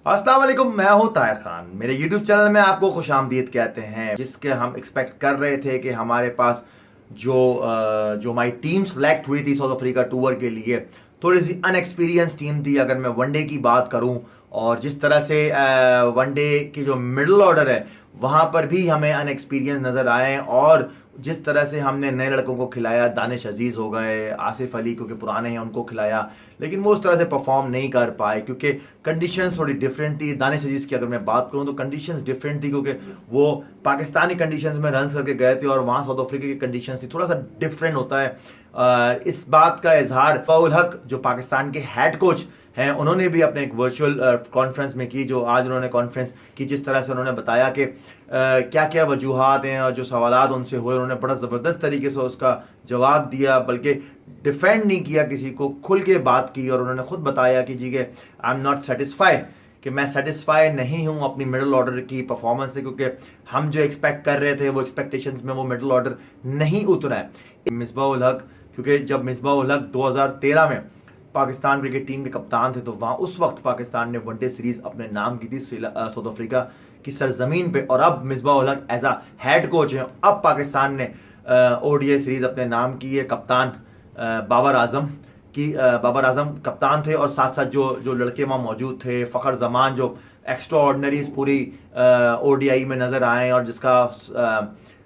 अस्सलाम वालेकुम, मैं हूं ताहिर खान। मेरे YouTube चैनल में आपको खुशामदीद कहते हैं, जिसके हम एक्सपेक्ट कर रहे थे कि हमारे पास जो हमारी टीम सेलेक्ट हुई थी साउथ अफ्रीका टूर के लिए, थोड़ी सी अनएक्सपीरियंस टीम थी अगर मैं वनडे की बात करूं। और जिस तरह से वनडे की जो मिडल ऑर्डर है वहां पर भी हमें अनएक्सपीरियंस नज़र आए। और जिस तरह से हमने नए लड़कों को खिलाया, दानिश अजीज़ हो गए, आसिफ अली क्योंकि पुराने हैं उनको खिलाया, लेकिन वो उस तरह से परफॉर्म नहीं कर पाए क्योंकि कंडीशंस थोड़ी डिफरेंट थी। दानिश अजीज़ की अगर मैं बात करूं तो कंडीशंस डिफरेंट थी क्योंकि वो पाकिस्तानी कंडीशंस में रन करके गए थे और वहाँ साउथ अफ्रीका की कंडीशंस थी, थोड़ा सा डिफरेंट होता है। इस बात का इजहार मिसबाह-उल हक जो पाकिस्तान के हेड कोच हैं उन्होंने भी अपने एक वर्चुअल कॉन्फ्रेंस में की, जो आज उन्होंने कॉन्फ्रेंस की, जिस तरह से उन्होंने बताया कि क्या क्या वजूहात हैं और जो सवालात उनसे हुए उन्होंने बड़ा ज़बरदस्त तरीके से उसका जवाब दिया, बल्कि डिफेंड नहीं किया किसी को, खुल के बात की। और उन्होंने खुद बताया कि जी के आई एम नॉट सेटिस्फाई, कि मैं सेटिस्फाई नहीं हूं अपनी मिडिल ऑर्डर की परफॉर्मेंस से, क्योंकि हम जो एक्सपेक्ट कर रहे थे वो एक्सपेक्टेशंस में वो मिडिल ऑर्डर नहीं उतरा है। मिसबाह-उल हक, क्योंकि जब मिसबाह-उल हक 2013 में पाकिस्तान क्रिकेट टीम के कप्तान थे तो वहाँ उस वक्त पाकिस्तान ने वनडे सीरीज अपने नाम की थी साउथ अफ्रीका की सरजमीन पे। और अब मिसबाह-उल हक एज अ हेड कोच हैं, अब पाकिस्तान ने ओडीआई सीरीज अपने नाम की है। कप्तान बाबर आजम कप्तान थे और साथ साथ जो जो लड़के वहाँ मौजूद थे, फ़खर जमान जो एक्स्ट्रा ऑर्डनरीज पूरी ओडीआई में नज़र आए और जिसका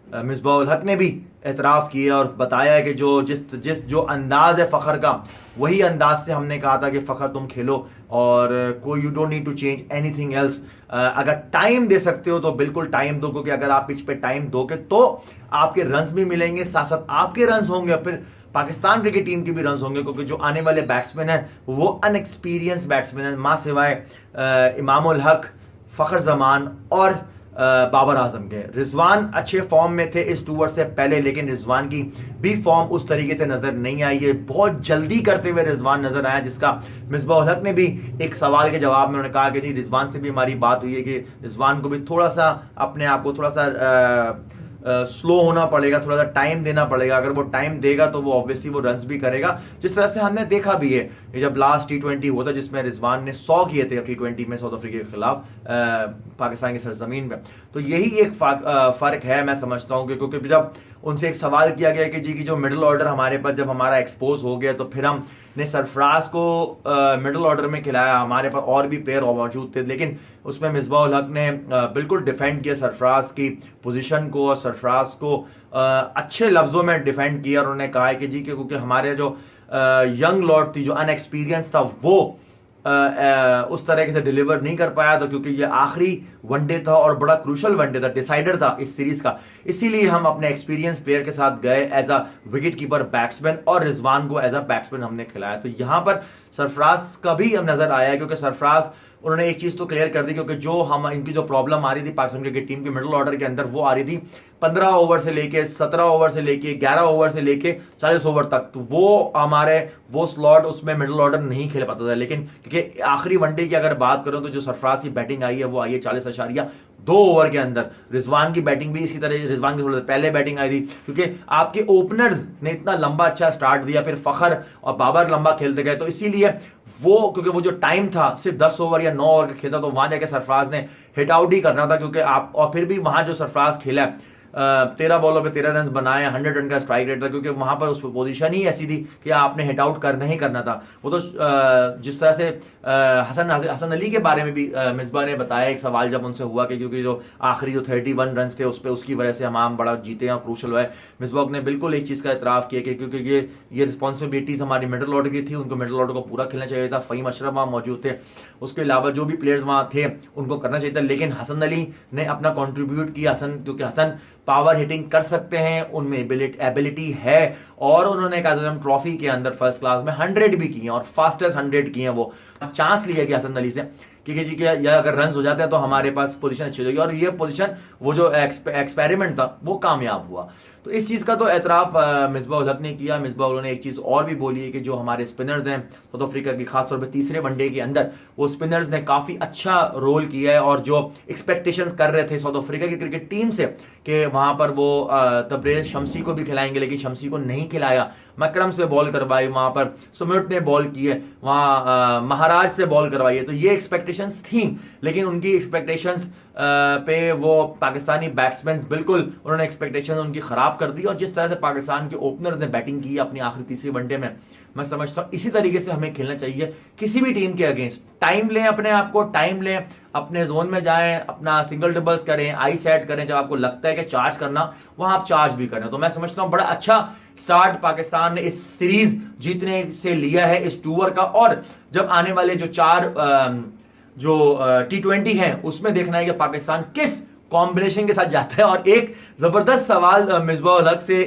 मिसबाह-उल हक ने भी एतराफ़ किया और बताया है कि जो अंदाज़ है फ़खर का, वही अंदाज से हमने कहा था कि फ़खर तुम खेलो और कोई you don't need to change anything else. अगर टाइम दे सकते हो तो बिल्कुल टाइम दो, क्योंकि अगर आप पिच पे टाइम दोगे तो आपके रन्स भी मिलेंगे, साथ साथ आपके रन्स होंगे, फिर पाकिस्तान क्रिकेट टीम के भी रन्स होंगे, क्योंकि जो आने वाले बैट्समैन हैं वो अनएक्सपीरियंस बैट्समैन हैं, मां सिवाय इमामुल हक, फ़खर जमान और बाबर आजम के। रिजवान अच्छे फॉर्म में थे इस टूर से पहले, लेकिन रिजवान की भी फॉर्म उस तरीके से नजर नहीं आई है। बहुत जल्दी करते हुए रिजवान नजर आया, जिसका मिसबाह-उल हक ने भी एक सवाल के जवाब में उन्होंने कहा कि नहीं, रिजवान से भी हमारी बात हुई है कि रिजवान को भी थोड़ा सा अपने आप को थोड़ा सा स्लो होना पड़ेगा, थोड़ा सा टाइम देना पड़ेगा। अगर वो टाइम देगा तो वो ऑब्वियसली वो रन्स भी करेगा, जिस तरह से हमने देखा भी है। ये जब लास्ट T20 हुआ था जिसमें रिजवान ने 100 किए थे T20 में साउथ अफ्रीका के खिलाफ पाकिस्तान की सरजमीन में, तो यही एक फ़र्क है मैं समझता हूँ। क्योंकि जब उनसे एक सवाल किया गया कि जी की जो मिडिल ऑर्डर हमारे पास जब हमारा एक्सपोज हो गया तो फिर हमने सरफराज को मिडिल ऑर्डर में खिलाया, हमारे पास और भी प्लेयर मौजूद थे, लेकिन उसमें मिसबाह-उल हक ने बिल्कुल डिफेंड किया सरफराज की पोजीशन को और सरफराज को अच्छे लफ्ज़ों में डिफेंड किया। और उन्होंने कहा है कि जी क्योंकि हमारे जो यंग लॉर्ड थी, जो अनएक्सपीरियंस था, वो उस तरह से डिलीवर नहीं कर पाया था, क्योंकि ये आखिरी वनडे था और बड़ा क्रूशल वनडे था, डिसाइडर था इस सीरीज का। इसीलिए हम अपने एक्सपीरियंस प्लेयर के साथ गए as a wicket keeper batsman, और रिजवान को एज अ बैट्समैन हमने खिलाया। तो यहां पर सरफराज का भी हम नजर आया है, क्योंकि सरफराज उन्होंने एक चीज तो क्लियर कर दी, क्योंकि जो हम इनकी जो प्रॉब्लम आ रही थी पाकिस्तान क्रिकेट टीम के मिडिल ऑर्डर के अंदर, वो आ रही थी 15 ओवर से लेके 17 ओवर से लेके 11 ओवर से लेके 40 ओवर तक। तो वो हमारे वो स्लॉट उसमें मिडिल ऑर्डर नहीं खेल पाता था। लेकिन क्योंकि आखिरी वनडे की अगर बात करो तो जो सरफराज की बैटिंग आई है वो आई है 40.2 ओवर के अंदर। रिजवान की बैटिंग भी इसी तरह, रिजवान की थोड़ा पहले बैटिंग आई थी, क्योंकि आपके ओपनर्स ने इतना लंबा अच्छा स्टार्ट दिया, फिर फ़खर और बाबर लंबा खेलते गए, तो इसीलिए क्योंकि वो जो टाइम था सिर्फ 10 ओवर या 9 ओवर का खेलता, तो वहां जाके सरफराज ने हिट आउट ही करना था, क्योंकि आप और फिर भी वहां जो सरफराज खेला 13 बॉलों पे 13 रन बनाए, 100 रन का स्ट्राइक रेट था, क्योंकि वहां पर उस पोजीशन ही ऐसी थी कि आपने हिट आउट करना ही करना था। वो तो जिस तरह से हसन अली के बारे में भी मिसबा ने बताया, एक सवाल जब उनसे हुआ कि क्योंकि जो आखिरी जो 31 रन थे उस पर उसकी वजह से हम बड़ा जीते हैं, क्रूशल हुआ है। मिसबा ने बिल्कुल एक चीज का एतराफ किया कि क्योंकि ये रिस्पॉन्सिबिलिटीज हमारी मिडिल ऑर्डर की थी, उनको मिडिल ऑर्डर को पूरा खेलना चाहिए था। फ़हीम अशरफ वहाँ मौजूद थे, उसके अलावा जो भी प्लेयर्स वहाँ थे उनको करना चाहिए था, लेकिन हसन अली ने अपना कॉन्ट्रीब्यूट किया। क्योंकि हसन पावर हिटिंग कर सकते हैं, उनमें एबिलिटी है, और उन्होंने काज़म ट्रॉफी के अंदर फर्स्ट क्लास में 100 भी किए और फास्टेस्ट 100 किए हैं। वो चांस लिया गया हसन अली से कि जी के या अगर रन हो जाते हैं तो हमारे पास पोजीशन अच्छी हो जाएगी, और ये पोजीशन वो जो एक्सपेरिमेंट था वो कामयाब हुआ। तो इस चीज़ का तो एतराफ़ मिसबाह-उल हक ने किया। मिसबाह ने एक चीज़ और भी बोली है कि जो हमारे स्पिनर्स हैं साउथ अफ्रीका की, खासतौर पर तीसरे वनडे के अंदर वो स्पिनर्स ने काफ़ी अच्छा रोल किया है, और जो एक्सपेक्टेशंस कर रहे थे साउथ अफ्रीका की क्रिकेट टीम से कि वहाँ पर वो तब्रेज़ शमसी को भी खिलाएंगे, लेकिन शमसी को नहीं खिलाया, मकरम से बॉल करवाई, वहाँ पर सुमित ने बॉल की है, वहाँ महाराज से बॉल करवाई है। तो ये एक्सपेक्टेशन एक्सपेक्टेशंस थी, लेकिन उनकी एक्सपेक्टेशंस पे वो पाकिस्तानी बैट्समैन बिल्कुल उन्होंने एक्सपेक्टेशंस उनकी खराब कर दी। और जिस तरह से पाकिस्तान के ओपनर्स ने बैटिंग की अपनी आखिरी तीसरी वनडे में, मैं समझता हूँ इसी तरीके से हमें खेलना चाहिए किसी भी टीम के अगेंस्ट। टाइम लें, अपने आप को टाइम लें, अपने जोन में जाएं, अपना सिंगल डबल्स करें, आई सेट करें, जब आपको लगता है कि चार्ज करना वहां आप चार्ज भी करें। तो मैं समझता हूं बड़ा अच्छा स्टार्ट पाकिस्तान ने इस सीरीज जीतने से लिया है इस टूर का। और जब आने वाले जो 4 T20 हैं उसमें देखना है कि पाकिस्तान किस कॉम्बिनेशन के साथ जाता है। और एक जबरदस्त सवाल मिसबाह हक से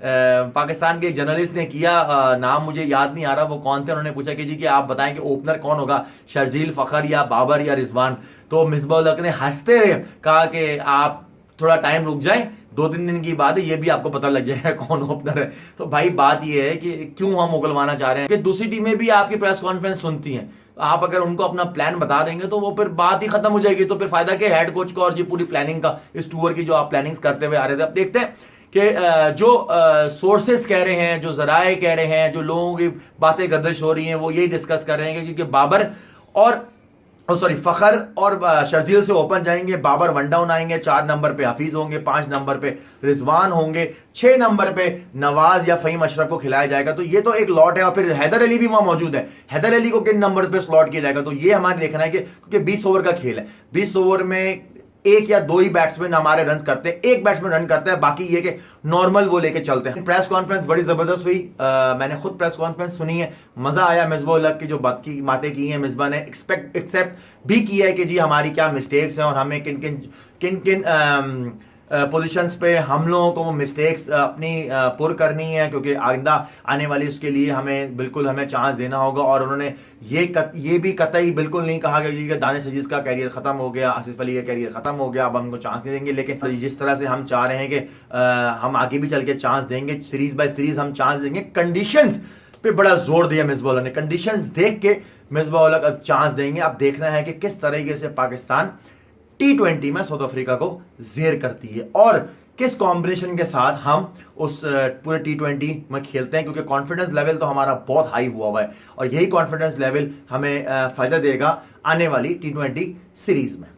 पाकिस्तान के एक जर्नलिस्ट ने किया, नाम मुझे याद नहीं आ रहा वो कौन थे, उन्होंने पूछा कि जी कि आप बताएं कि ओपनर कौन होगा, शर्जील, फखर या बाबर या रिजवान। तो मिसबाह हक ने हंसते हुए कहा कि आप थोड़ा टाइम रुक जाएं, 2-3 दिन की बात है, ये भी आपको पता लग जाएगा कौन ओपनर है। तो भाई बात ये है कि क्यों हम उगलवाना चाह रहे हैं कि दूसरी टीमें भी आपकी प्रेस कॉन्फ्रेंस सुनती हैं, आप अगर उनको अपना प्लान बता देंगे तो वो फिर बात ही खत्म हो जाएगी। तो फिर फायदा क्या हेड कोच का और जी पूरी प्लानिंग का, इस टूर की जो आप प्लानिंग करते हुए आ रहे थे। अब देखते हैं कि जो सोर्सेस कह रहे हैं, जो जराए कह रहे हैं, जो लोगों की बातें गर्दिश हो रही हैं, वो यही डिस्कस कर रहे हैं क्योंकि बाबर और फखर और शर्जील से ओपन जाएंगे, बाबर वन डाउन आएंगे, 4 नंबर पे हफीज होंगे, 5 नंबर पे रिजवान होंगे, 6 नंबर पे नवाज या फहीम अशरफ को खिलाया जाएगा। तो ये तो एक लॉट है। और फिर हैदर अली भी वहां मौजूद है, हैदर अली को किन नंबर पे स्लॉट किया जाएगा, तो ये हमारे देखना है कि क्योंकि 20 ओवर का खेल है, 20 ओवर में 1 या 2 ही बैट्समैन हमारे रन करते हैं, एक बैट्समैन रन करता है, बाकी ये कि नॉर्मल वो लेके चलते हैं। प्रेस कॉन्फ्रेंस बड़ी जबरदस्त हुई, मैंने खुद प्रेस कॉन्फ्रेंस सुनी है, मजा आया। मिसबाह हक की जो बातें की हैं, मिसबा ने एक्सेप्ट भी किया है कि जी हमारी क्या मिस्टेक्स हैं और हमें किन किन पोजीशंस पे हम लोगों को वो मिस्टेक्स अपनी पुर करनी है, क्योंकि आइंदा आने वाली उसके लिए हमें चांस देना होगा। और उन्होंने ये भी कतई बिल्कुल नहीं कहा कि दानिश अजीज का कैरियर खत्म हो गया, आसिफ अली का कैरियर खत्म हो गया, अब हमको चांस नहीं देंगे। लेकिन जिस तरह से हम चाह रहे हैं कि हम आगे भी चल के चांस देंगे, सीरीज बाय सीरीज हम चांस देंगे। कंडीशंस पे बड़ा जोर दिया मिसबाह ने, कंडीशंस देख के मिसबाह अब चांस देंगे। अब देखना है कि किस तरीके से पाकिस्तान T20 में साउथ अफ्रीका को जेर करती है और किस कॉम्बिनेशन के साथ हम उस पूरे T20 में खेलते हैं, क्योंकि कॉन्फिडेंस लेवल तो हमारा बहुत हाई हुआ है और यही कॉन्फिडेंस लेवल हमें फायदा देगा आने वाली T20 सीरीज में।